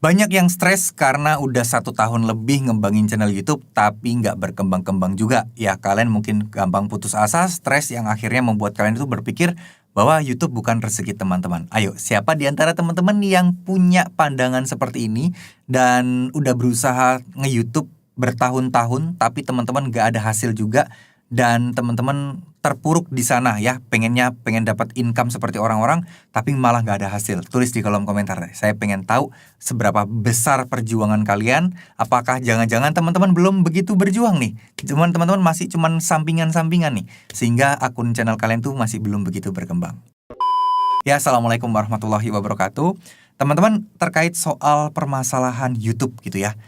Banyak yang stres karena udah 1 tahun lebih ngembangin channel YouTube tapi nggak berkembang-kembang juga. Ya kalian mungkin gampang putus asa, stres yang akhirnya membuat kalian itu berpikir bahwa YouTube bukan rezeki teman-teman. Ayo, siapa di antara teman-teman yang punya pandangan seperti ini dan udah berusaha nge-YouTube bertahun-tahun tapi teman-teman nggak ada hasil juga dan teman-teman terpuruk di sana ya, pengen dapat income seperti orang-orang tapi malah nggak ada hasil. Tulis di kolom komentar deh. Saya pengen tahu seberapa besar perjuangan kalian. Apakah jangan-jangan teman-teman belum begitu berjuang nih? Teman-teman masih cuman sampingan-sampingan nih, sehingga akun channel kalian tuh masih belum begitu berkembang. Ya, assalamualaikum warahmatullahi wabarakatuh. Teman-teman, terkait soal permasalahan YouTube gitu ya.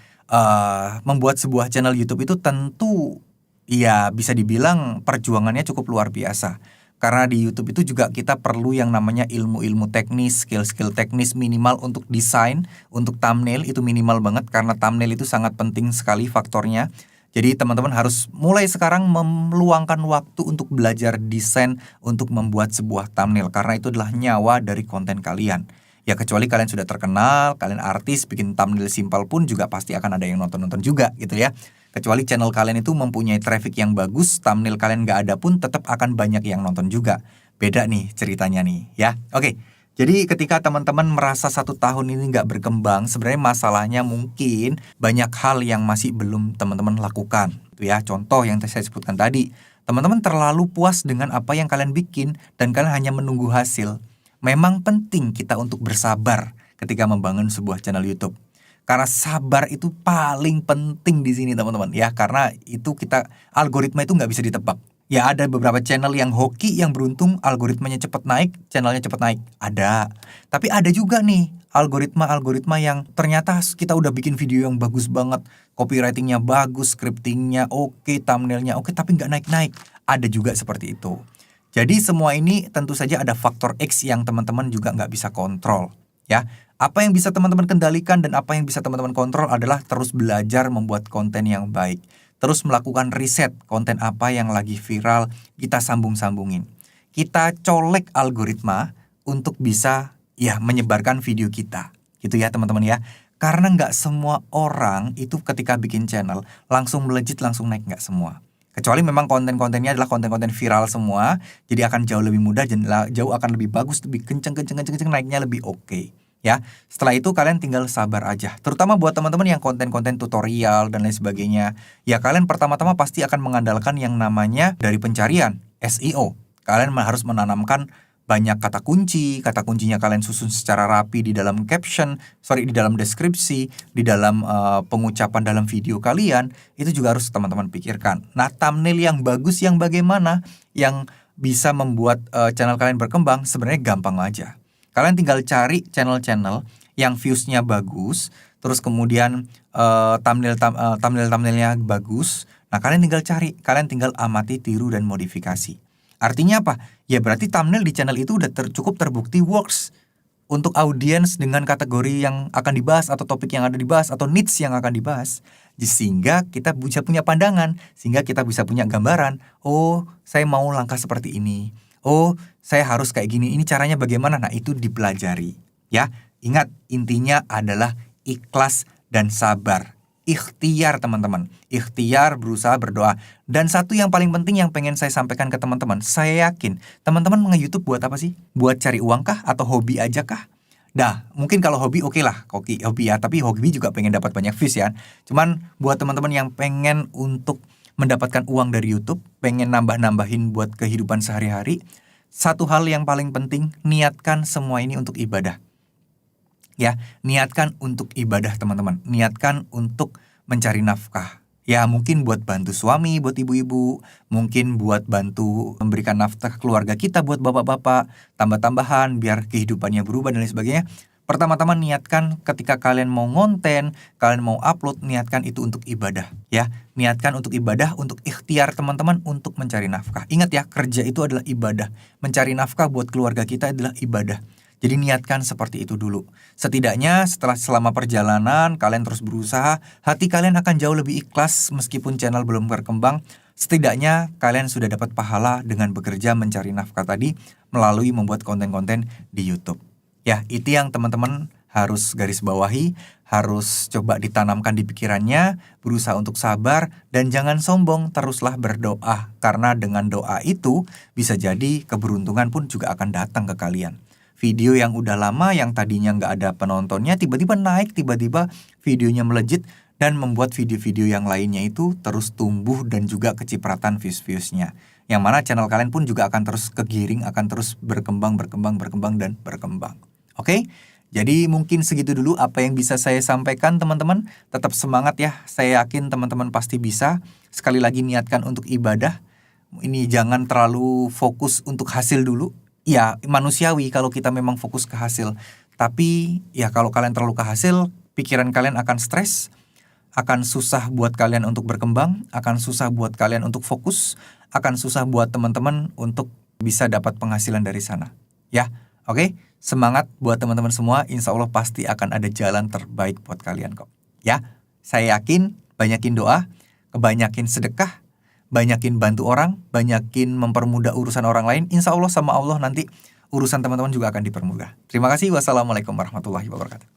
Membuat sebuah channel YouTube itu tentu ya bisa dibilang perjuangannya cukup luar biasa. Karena di YouTube itu juga kita perlu yang namanya ilmu-ilmu teknis, skill-skill teknis minimal untuk desain, untuk thumbnail itu minimal banget karena thumbnail itu sangat penting sekali faktornya. Jadi teman-teman harus mulai sekarang meluangkan waktu untuk belajar desain untuk membuat sebuah thumbnail karena itu adalah nyawa dari konten kalian. Ya kecuali kalian sudah terkenal, kalian artis, bikin thumbnail simpel pun juga pasti akan ada yang nonton-nonton juga gitu ya. Kecuali channel kalian itu mempunyai traffic yang bagus, thumbnail kalian nggak ada pun tetap akan banyak yang nonton juga. Beda nih ceritanya nih ya. Oke, jadi ketika teman-teman merasa 1 tahun ini nggak berkembang, sebenarnya masalahnya mungkin banyak hal yang masih belum teman-teman lakukan. Itu ya, contoh yang saya sebutkan tadi. Teman-teman terlalu puas dengan apa yang kalian bikin dan kalian hanya menunggu hasil. Memang penting kita untuk bersabar ketika membangun sebuah channel YouTube. Karena sabar itu paling penting di sini teman-teman ya, karena itu algoritma itu nggak bisa ditebak. Ya ada beberapa channel yang hoki yang beruntung algoritmanya cepat naik, channelnya cepat naik. Ada. Tapi ada juga nih algoritma yang ternyata kita udah bikin video yang bagus banget, copywritingnya bagus, scriptingnya oke, thumbnailnya oke, tapi nggak naik-naik. Ada juga seperti itu. Jadi semua ini tentu saja ada faktor X yang teman-teman juga nggak bisa kontrol ya. Apa yang bisa teman-teman kendalikan dan apa yang bisa teman-teman kontrol adalah terus belajar membuat konten yang baik. Terus melakukan riset konten apa yang lagi viral, kita sambung-sambungin. Kita colek algoritma untuk bisa ya menyebarkan video kita. Gitu ya teman-teman ya. Karena nggak semua orang itu ketika bikin channel langsung melejit, langsung naik, nggak semua. Kecuali memang konten-kontennya adalah konten-konten viral semua, jadi akan jauh lebih mudah dan jauh akan lebih bagus, lebih kenceng naiknya lebih oke. Ya, setelah itu kalian tinggal sabar aja. Terutama buat teman-teman yang konten-konten tutorial dan lain sebagainya. Ya kalian pertama-tama pasti akan mengandalkan yang namanya dari pencarian, SEO. Kalian harus menanamkan banyak kata kuncinya kalian susun secara rapi di dalam di dalam deskripsi, di dalam pengucapan dalam video kalian. Itu juga harus teman-teman pikirkan. Nah, thumbnail yang bagus yang bagaimana yang bisa membuat channel kalian berkembang sebenarnya gampang aja. Kalian tinggal cari channel-channel yang views-nya bagus, terus kemudian thumbnail-thumbnailnya bagus. Nah, kalian tinggal amati, tiru, dan modifikasi. Artinya apa? Ya berarti thumbnail di channel itu udah cukup terbukti works untuk audiens dengan kategori yang akan dibahas atau topik yang ada dibahas atau niche yang akan dibahas. Sehingga kita bisa punya pandangan, sehingga kita bisa punya gambaran. Oh, saya mau langkah seperti ini. Oh, saya harus kayak gini. Ini caranya bagaimana? Nah, itu dipelajari. Ya, ingat intinya adalah ikhlas dan sabar. Ikhtiar teman-teman. Ikhtiar, berusaha, berdoa. Dan satu yang paling penting yang pengen saya sampaikan ke teman-teman. Saya yakin teman-teman nge-YouTube buat apa sih? Buat cari uang kah? Atau hobi aja kah? Dah, mungkin kalau hobi oke lah, hobi ya. Tapi hobi juga pengen dapat banyak views ya. Cuman buat teman-teman yang pengen untuk mendapatkan uang dari YouTube, pengen nambah-nambahin buat kehidupan sehari-hari, satu hal yang paling penting, niatkan semua ini untuk ibadah. Ya, niatkan untuk ibadah teman-teman. Niatkan untuk mencari nafkah. Ya, mungkin buat bantu suami, buat ibu-ibu, mungkin buat bantu memberikan nafkah keluarga kita buat bapak-bapak, tambah-tambahan biar kehidupannya berubah dan lain sebagainya. Pertama-tama niatkan ketika kalian mau ngonten, kalian mau upload, niatkan itu untuk ibadah ya. Niatkan untuk ibadah, untuk ikhtiar teman-teman untuk mencari nafkah. Ingat ya, kerja itu adalah ibadah. Mencari nafkah buat keluarga kita adalah ibadah. Jadi niatkan seperti itu dulu. Setidaknya selama perjalanan kalian terus berusaha, hati kalian akan jauh lebih ikhlas meskipun channel belum berkembang. Setidaknya kalian sudah dapat pahala dengan bekerja mencari nafkah tadi melalui membuat konten-konten di YouTube. Ya, itu yang teman-teman harus garis bawahi, harus coba ditanamkan di pikirannya, berusaha untuk sabar, dan jangan sombong, teruslah berdoa. Karena dengan doa itu, bisa jadi keberuntungan pun juga akan datang ke kalian. Video yang udah lama, yang tadinya nggak ada penontonnya, tiba-tiba naik, tiba-tiba videonya melejit, dan membuat video-video yang lainnya itu terus tumbuh dan juga kecipratan views-viewsnya. Yang mana channel kalian pun juga akan terus kegiring, akan terus berkembang, dan berkembang. Oke? Jadi mungkin segitu dulu apa yang bisa saya sampaikan teman-teman. Tetap semangat ya, saya yakin teman-teman pasti bisa. Sekali lagi niatkan untuk ibadah. Ini jangan terlalu fokus untuk hasil dulu. Ya manusiawi kalau kita memang fokus ke hasil. Tapi ya kalau kalian terlalu ke hasil, pikiran kalian akan stres. Akan susah buat kalian untuk berkembang. Akan susah buat kalian untuk fokus. Akan susah buat teman-teman untuk bisa dapat penghasilan dari sana. Ya, oke? Semangat buat teman-teman semua, insya Allah pasti akan ada jalan terbaik buat kalian kok. Ya, saya yakin banyakin doa, kebanyakin sedekah, banyakin bantu orang, banyakin mempermudah urusan orang lain. Insya Allah sama Allah nanti urusan teman-teman juga akan dipermudah. Terima kasih. Wassalamualaikum warahmatullahi wabarakatuh.